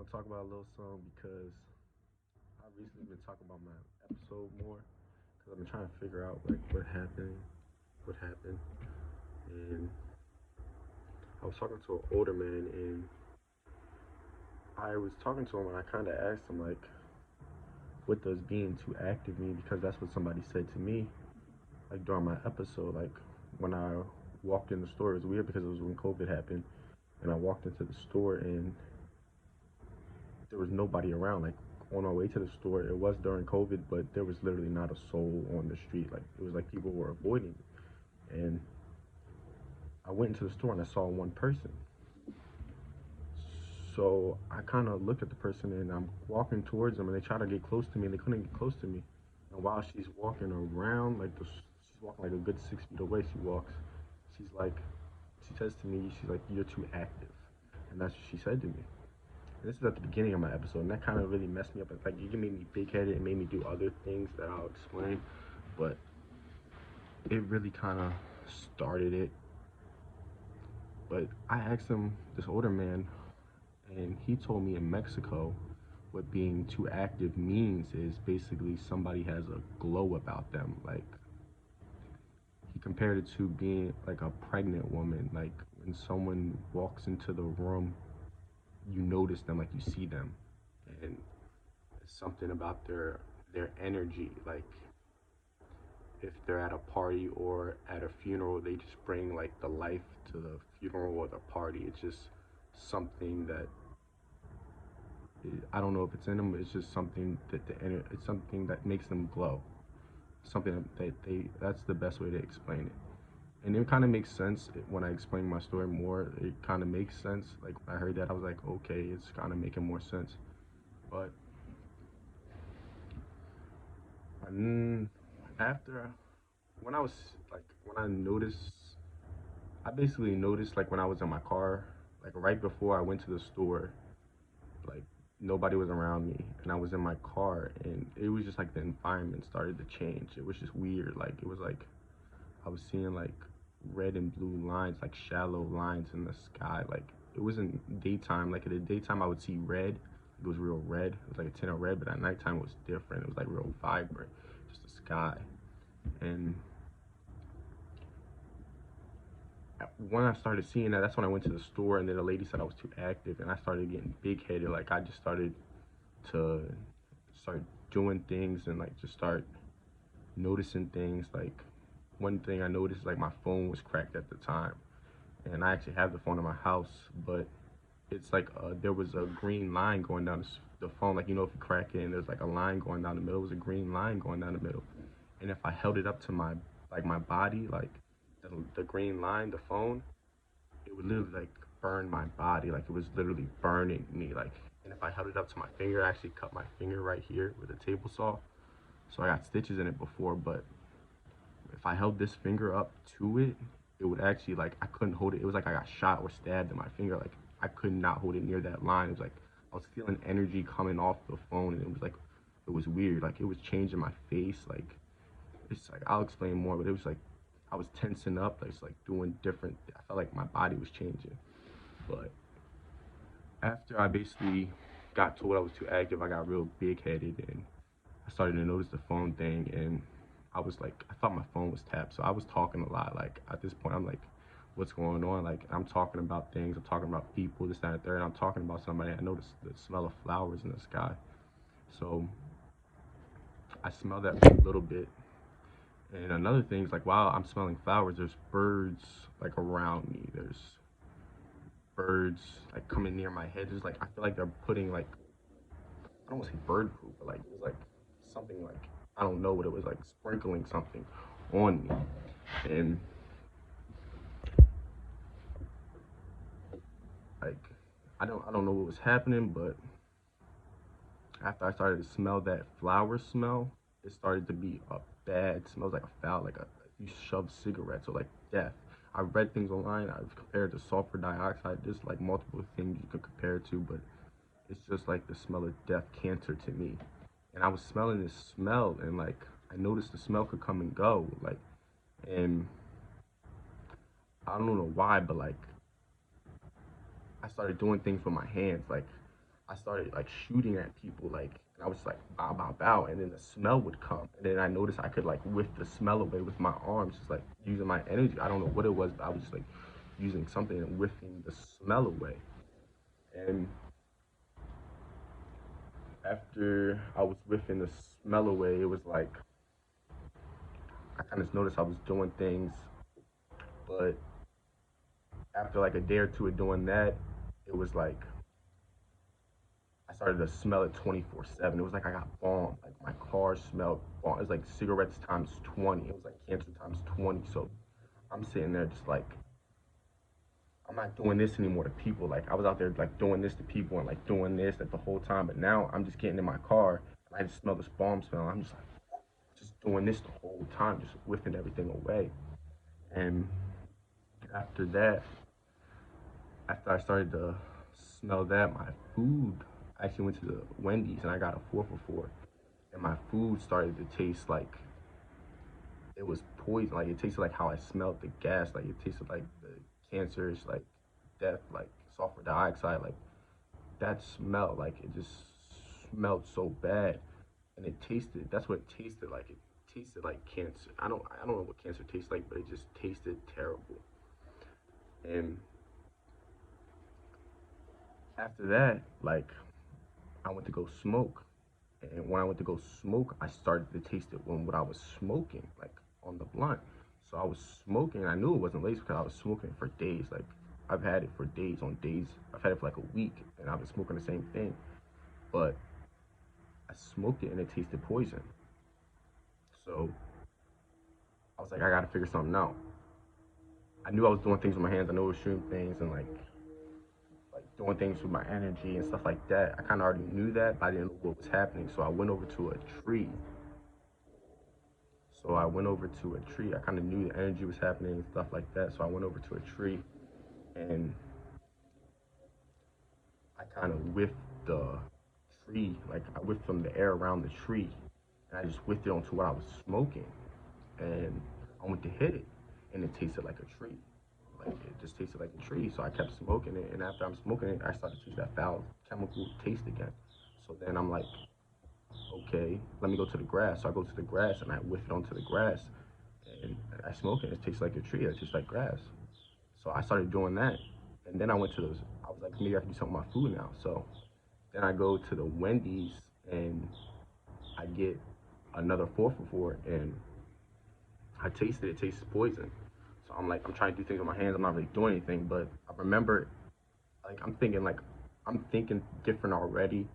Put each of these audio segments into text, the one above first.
want to talk about a little song because I recently been talking about my episode more because I've been trying to figure out like what happened, and I was talking to an older man, and I was talking to him, and I kind of asked him like, what does being too active mean? Because that's what somebody said to me like during my episode, like when I walked in the store. It was weird because it was when COVID happened, and I walked into the store and there was nobody around. Like on our way to the store, it was during COVID, but there was literally not a soul on the street. Like it was like people were avoiding me. And I went into the store and I saw one person. So I kind of looked at the person and I'm walking towards them and they try to get close to me and they couldn't get close to me. And while she's walking around, she's walking like a good 6 feet away. She walks. She's like, she says to me, she's like, "You're too active," and that's what she said to me. This is at the beginning of my episode, and that kind of really messed me up. Like, it made me big headed. It made me do other things that I'll explain, but it really kind of started it. But I asked him, this older man, and he told me in Mexico, what being too active means is basically somebody has a glow about them. Like, he compared it to being like a pregnant woman. Like, when someone walks into the room, you notice them, like, you see them. And it's something about their energy, like if they're at a party or at a funeral, they just bring like the life to the funeral or the party. It's just something that I don't know if it's in them. It's just something that it's something that makes them glow. Something that they that's the best way to explain it. And it kind of makes sense when I explain my story more. It kind of makes sense. Like when I heard that, I was like, okay, it's kind of making more sense. But mm, after when I was like when I noticed, I basically noticed like when I was in my car, like right before I went to the store, like nobody was around me and I was in my car and it was just like the environment started to change. It was just weird. Like it was like I was seeing like red and blue lines, like shallow lines in the sky. Like it wasn't daytime. Like in the daytime I would see red. It was real red. It was like a tint of red, but at nighttime it was different. It was like real vibrant, just the sky. And when I started seeing that, that's when I went to the store, and then the lady said I was too active, and I started getting big headed. Like I just started to start doing things and like just start noticing things. Like one thing I noticed, like my phone was cracked at the time, and I actually have the phone in my house, but it's like there was a green line going down the phone. Like if you crack it and there's like a line going down the middle, it was a green line going down the middle, and if I held it up to my body, like the green line, the phone, it would literally like burn my body. Like it was literally burning me. Like, and if I held it up to my finger, I actually cut my finger right here with a table saw. So I got stitches in it before, but if I held this finger up to it, it would actually like I couldn't hold it. It was like I got shot or stabbed in my finger. Like I could not hold it near that line. It was like I was feeling energy coming off the phone, and it was like it was weird. Like it was changing my face. Like it's like I'll explain more, but it was like I was tensing up. Like, it's like doing different. I felt like my body was changing. But after I basically got told I was too active, I got real big headed and I started to notice the phone thing. And I was like, I thought my phone was tapped. So I was talking a lot. Like at this point, I'm like, what's going on? Like I'm talking about things, I'm talking about people, this, that, and the third. And I'm talking about somebody. I noticed the smell of flowers in the sky. So I smelled that for a little bit. And another thing is like while I'm smelling flowers, there's birds like around me. There's birds like coming near my head. Just like I feel like they're putting like I don't want to say bird poop, but like it was like something like I don't know what it was like sprinkling something on me, and like I don't know what was happening, but after I started to smell that flower smell, it started to be a bad smell. It was like a foul, like a you shove cigarettes or like death. I read things online. I've compared to sulfur dioxide. There's like multiple things you could compare it to, but it's just like the smell of death, cancer to me. And I was smelling this smell, and like I noticed the smell could come and go, like, and I don't know why, but like I started doing things with my hands, like I started like shooting at people, like, and I was like bow bow bow, and then the smell would come, and then I noticed I could like whiff the smell away with my arms, just like using my energy. I don't know what it was, but I was just like using something and whiffing the smell away. And after I was whiffing the smell away, it was like I kind of noticed I was doing things, but after like a day or two of doing that, it was like I started to smell it 24/7. It was like I got bombed. Like my car smelled bomb. It was like cigarettes times 20. It was like cancer times 20. So I'm sitting there just like I'm not doing this anymore to people. Like I was out there like doing this to people and like doing this like the whole time. But now I'm just getting in my car and I just smell this bomb smell. I'm just like just doing this the whole time, just whiffing everything away. And after that, after I started to smell that, my food, I actually went to the Wendy's and I got a 4 for 4. And my food started to taste like it was poison. Like it tasted like how I smelled the gas. Like it tasted like the cancerous, like death, like sulfur dioxide. Like that smell, like it just smelled so bad. And it tasted. That's what it tasted like. It tasted like cancer. I don't know what cancer tastes like, but it just tasted terrible. And after that, like I went to go smoke. And when I went to go smoke, I started to taste it when what I was smoking, like on the blunt. So I was smoking, and I knew it wasn't lace because I was smoking it for days. Like I've had it for days on days. I've had it for like a week, and I've been smoking the same thing. But I smoked it, and it tasted poison. So I was like, I gotta figure something out. I knew I was doing things with my hands. I knew I was shooting things and like doing things with my energy and stuff like that. I kind of already knew that, but I didn't know what was happening. So I went over to a tree. So I went over to a tree. I kind of knew the energy was happening and stuff like that. So I went over to a tree and I kind of whiffed the tree, like I whiffed from the air around the tree, and I just whiffed it onto what I was smoking. And I went to hit it, and it tasted like a tree. Like it just tasted like a tree. So I kept smoking it, and after I'm smoking it, I started to taste that foul chemical taste again. So then I'm like, okay, let me go to the grass. So I go to the grass and I whiff it onto the grass, and I smoke it. It tastes like a tree. It tastes like grass. So I started doing that, and then I went to those. I was like, maybe I can do something with my food now. So then I go to the Wendy's and I get another 4 for 4, and I tasted it. It tastes poison. So I'm like, I'm trying to do things with my hands. I'm not really doing anything, but I remember, like I'm thinking different already.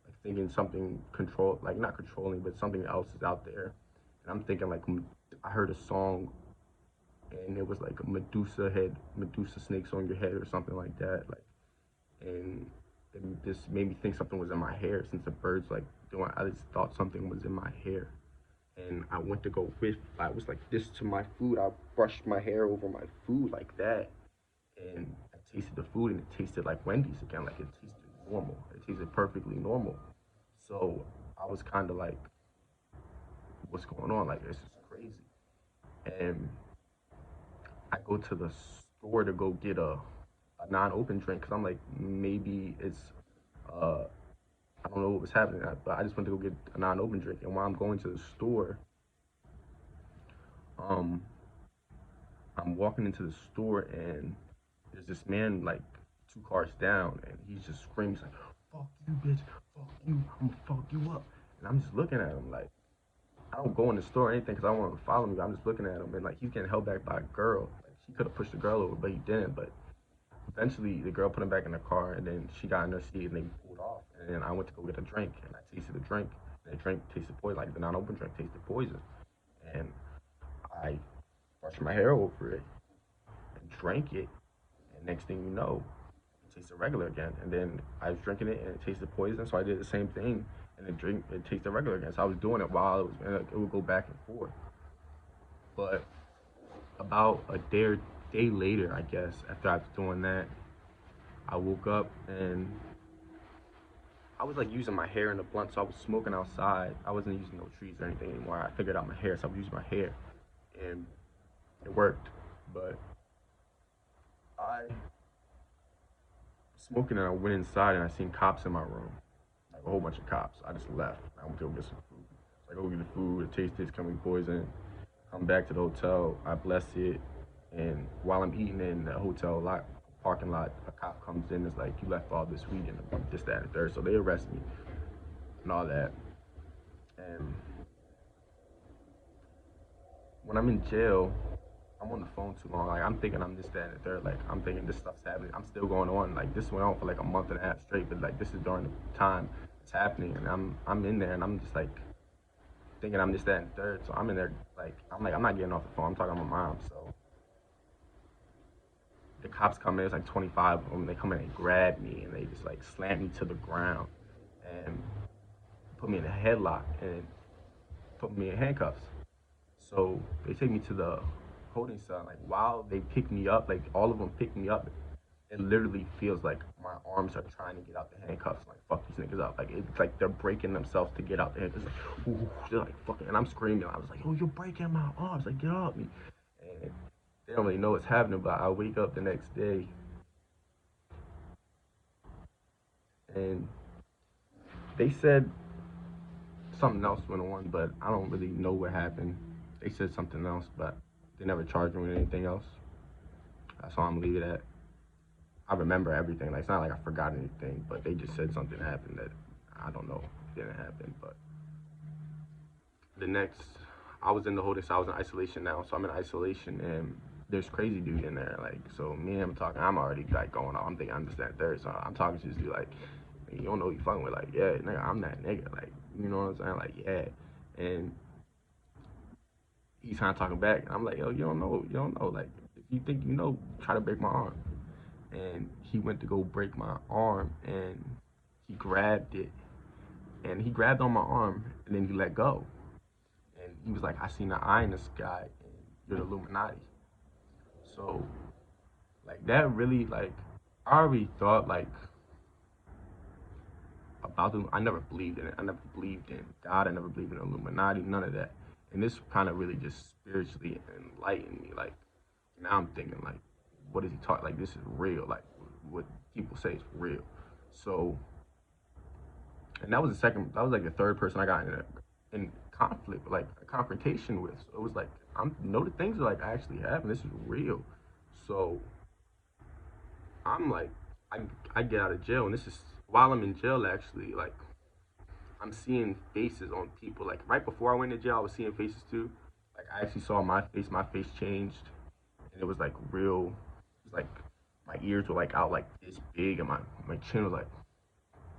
Like thinking something control, like not controlling, but something else is out there. And I'm thinking like I heard a song and it was like a Medusa snakes on your head or something like that. Like, and it just made me think something was in my hair since the birds like doing. I just thought something was in my hair, and I went to go with. I was like this to my food. I brushed my hair over my food like that, and I tasted the food, and it tasted like Wendy's again. Like it tasted normal. It tasted perfectly normal. So I was kind of like, what's going on? Like this is crazy. And I go to the store to go get a non-open drink because I'm like maybe it's uh I don't know what was happening, but I just went to go get a non-open drink. And while I'm going to the store, um, I'm walking into the store and there's this man like 2 cars down, and he's just screaming he's like, "Fuck you, bitch! Fuck you! I'm gonna fuck you up!" And I'm just looking at him like I don't go in the store or anything because I don't want him to follow me. But I'm just looking at him and like he's getting held back by a girl. Like he could have pushed the girl over, but he didn't. But eventually, the girl put him back in the car, and then she got in her seat, and they pulled off. And then I went to go get a drink, and I tasted the drink, and the drink tasted poison, like the non-open drink tasted poison. And I brushed my hair over it and drank it, and next thing you know, it tasted regular again. And then I was drinking it, and it tasted poison, so I did the same thing, and it tasted regular again. So I was doing it while it was, and it would go back and forth. But about a day later, I guess, after I was doing that, I woke up and I was like using my hair in the blunt, so I was smoking outside. I wasn't using no trees or anything anymore. I figured out my hair, so I was using my hair, and it worked. But I smoking and I went inside and I seen cops in my room, like a whole bunch of cops. I just left. I went to go get some food. So I go get the food. It tastes this coming poison. Come back to the hotel. I bless it, and while I'm eating in the hotel lot parking lot, a cop comes in. It's like you left all this weed in this, that, and the third. So they arrest me and all that. And when I'm in jail, I'm on the phone too long. Like I'm thinking I'm this, that, and the third. Like I'm thinking this stuff's happening. I'm still going on. Like this went on for like a month and a half straight. But like this is during the time it's happening, and I'm in there, and I'm just like thinking I'm this, that, and the third. So I'm in there, like I'm not getting off the phone. I'm talking to my mom. So the cops come in. It's like 25 of them. They come in and grab me, and they just like slam me to the ground, and put me in a headlock and put me in handcuffs. So they take me to the holding cell. Like while they pick me up, like all of them pick me up, it literally feels like my arms are trying to get out the handcuffs. Like fuck these niggas up. Like it's like they're breaking themselves to get out the handcuffs. Like, ooh, they're like fucking, and I'm screaming. I was like, oh, you're breaking my arms. Like get off me. And they don't really know what's happening. But I wake up the next day, and they said something else went on, but I don't really know what happened. They said something else, but they never charged me with anything else. That's all I'm leaving it at. I remember everything. Like it's not like I forgot anything, but they just said something happened that I don't know didn't happen. But the next, I was in the holding, so I was in isolation now. So I'm in isolation, and there's crazy dude in there. Like so, me and him talking. I'm already like going off. I'm thinking I'm just that third. So I'm talking to this dude like, you don't know who you fucking with. Like yeah, nigga, I'm that nigga. Like you know what I'm saying? Like yeah, and he's trying to talk him back. And I'm like, yo, you don't know. Like, if you think you know, try to break my arm. And he went to go break my arm, and he grabbed it, and he grabbed on my arm, and then he let go. And he was like, I seen an eye in the sky, and you're the Illuminati. So, like, that really, like, I already thought, like, about them. I never believed in it. I never believed in God. I never believed in Illuminati, none of that. And this kind of really just spiritually enlightened me. Like, now I'm thinking, like, what is he talking? Like, this is real. Like, what people say is real. So, and that was like the third person I got in conflict, like a confrontation with. So it was like, I'm know the things that like actually happen. This is real. So I'm like, I I get out of jail, and this is while I'm in jail. Actually, like I'm seeing faces on people. Like right before I went to jail, I was seeing faces too. Like I actually saw my face. My face changed, and it was like real. It was like my ears were like out like this big, and my chin was like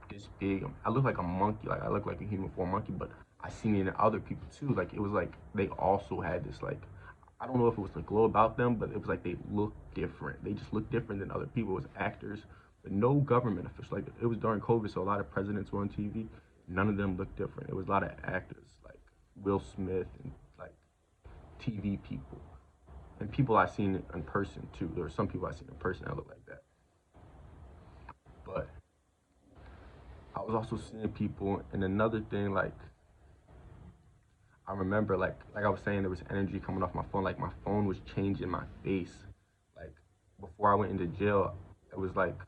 this big. I look like a monkey. Like I look like a human form monkey, but I seen it in other people too. Like it was like they also had this like I don't know if it was the glow about them, but it was like they looked different. They just looked different than other people. It was actors, but no government official. Like it was during COVID, so a lot of presidents were on TV. None of them looked different. It was a lot of actors like Will Smith and like TV people and people I seen in person too. There were some people I seen in person that looked like that, but I was also seeing people. And another thing, like I remember, like I was saying, there was energy coming off my phone. Like my phone was changing my face. Like before I went into jail, it was like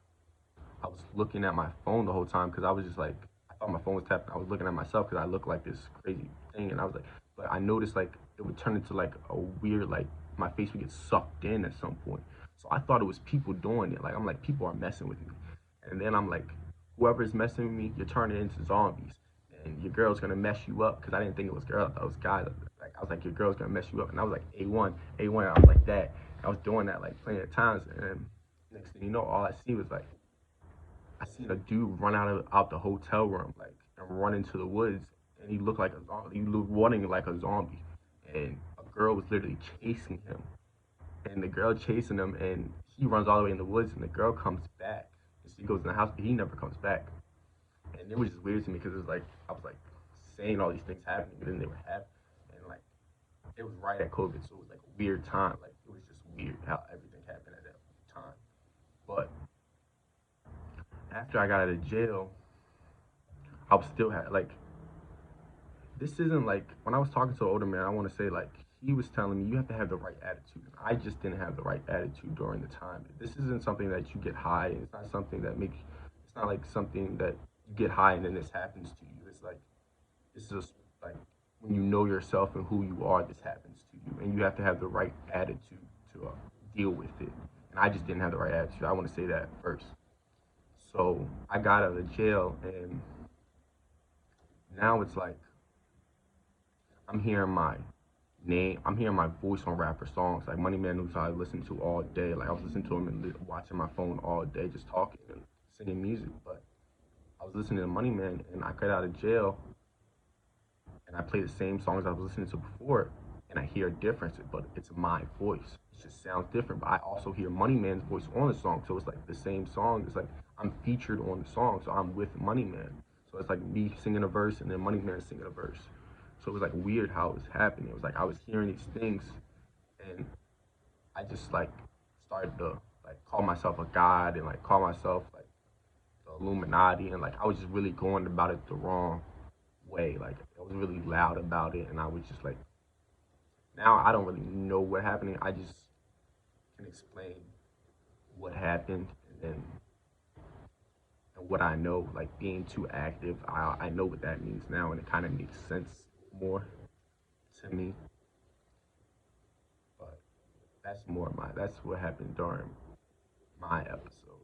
I was looking at my phone the whole time because I was just like I thought my phone was tapping. I was looking at myself because I looked like this crazy thing, and I was like, but I noticed like it would turn into like a weird like my face would get sucked in at some point. So I thought it was people doing it. Like I'm like people are messing with me, and then I'm like whoever's messing with me, you're turning into zombies, and your girl's gonna mess you up because I didn't think it was girl. I thought it was guy. Like I was like your girl's gonna mess you up, and I was like A1, A1. I was like that. I was doing that like plenty of times, and then next thing you know, all I see was like I seen a dude run out the hotel room, like, and run into the woods, and he looked like a zombie. He looked running like a zombie, and a girl was literally chasing him, and the girl chasing him, and he runs all the way in the woods, and the girl comes back, and she goes in the house, but he never comes back, and it was just weird to me because it was like I was like saying all these things happening, and then they were happening, and like it was right at COVID, so it was like a weird time, like it was just weird how everything happened at that time, but after I got out of jail, I was still had like this isn't like when I was talking to an older man. I want to say like he was telling me you have to have the right attitude. I just didn't have the right attitude during the time. This isn't something that you get high. It's not something that makes. It's not like something that you get high and then this happens to you. It's like it's just like when you know yourself and who you are, this happens to you, and you have to have the right attitude to deal with it. And I just didn't have the right attitude. I want to say that first. So I got out of jail, and now it's like I'm hearing my name. I'm hearing my voice on rapper songs. Like Money Man News, I listened to all day. Like I was listening to him and watching my phone all day, just talking and singing music. But I was listening to Money Man, and I got out of jail, and I play the same songs I was listening to before, and I hear a difference. But it's my voice. It just sounds different. But I also hear Money Man's voice on the song, so it's like the same song. It's like I'm featured on the song, so I'm with Money Man. So it's like me singing a verse and then Money Man singing a verse. So it was like weird how it was happening. It was like I was hearing these things, and I just like started to like call myself a god and like call myself like the Illuminati, and like I was just really going about it the wrong way. Like I was really loud about it, and I was just like, now I don't really know what happened. I just can explain what happened, and then and what I know, like being too active. I know what that means now, and it kind of makes sense more to me. But that's more my that's what happened during my episode.